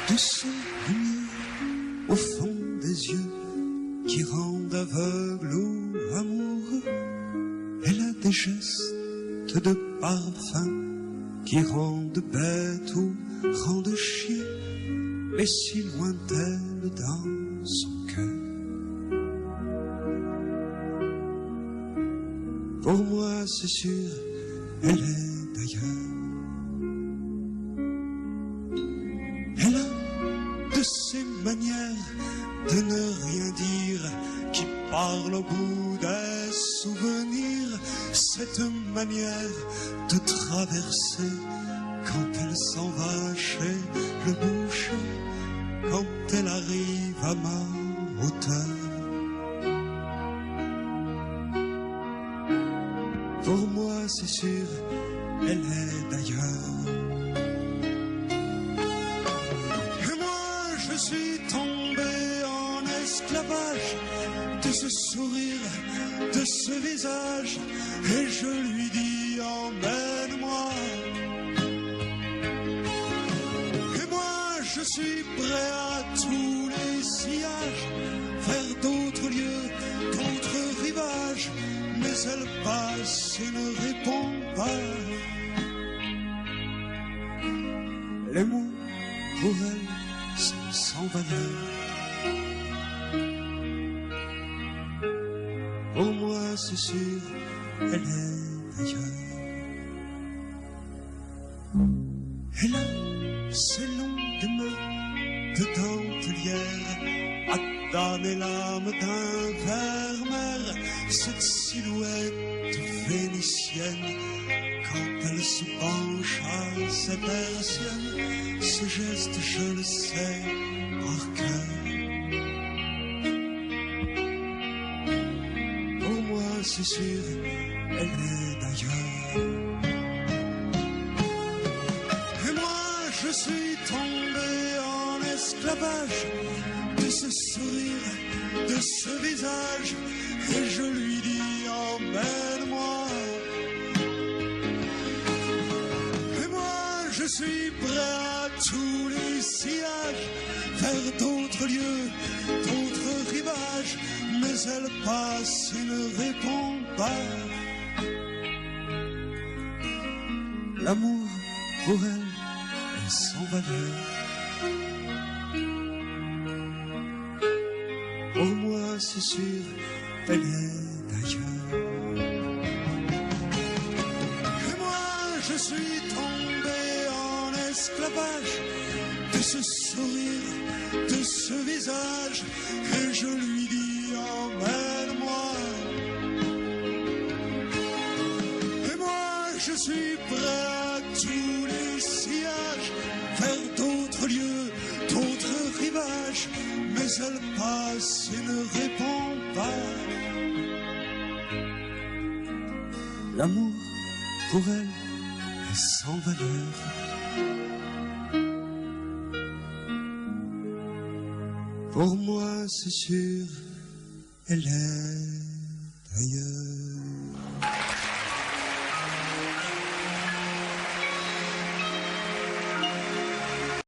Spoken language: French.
De ces lumières au fond des yeux qui rendent aveugle ou amoureux. Elle a des gestes de parfum qui rendent bête ou rendent chier, mais si loin d'elle dans son cœur. Pour moi c'est sûr, elle est d'ailleurs. Elle a de ces manières de ne rien dire, qui parle au bout des souvenirs, cette manière de traverser quand elle s'en va chez le boucher, quand elle arrive à ma hauteur. Pour moi c'est sûr, elle est d'ailleurs. Je suis tombé en esclavage de ce sourire, de ce visage, et je lui dis emmène-moi. Et moi je suis prêt à tous les sillages, vers d'autres lieux, d'autres rivages, mais elle passe et ne répond pas. Les mots pour elle sont sans valeur. Pour moi c'est sûr, elle est ailleurs. Elle a ses longues mains de dentelière à damner l'âme d'un vermeer, cette silhouette vénitienne quand elle se penche à ses persiennes, ce geste je le sais par cœur. Pour moi c'est sûr, elle est d'ailleurs. Et moi je suis tombé en esclavage de ce sourire, de ce visage, et je lui dis emmène-moi. Je suis prêt à tous les sillages, vers d'autres lieux, d'autres rivages, mais elle passe et ne répond pas. L'amour pour elle est sans valeur. Pour moi c'est sûr, elle est d'ailleurs. Et moi je suis tombé esclavage de ce sourire, de ce visage, et je lui dis emmène-moi. Et moi je suis prêt à tous les sillages, vers d'autres lieux, d'autres rivages, mais elle passe et ne répond pas. L'amour pour elle est sans valeur. Pour moi c'est sûr, elle est ailleurs.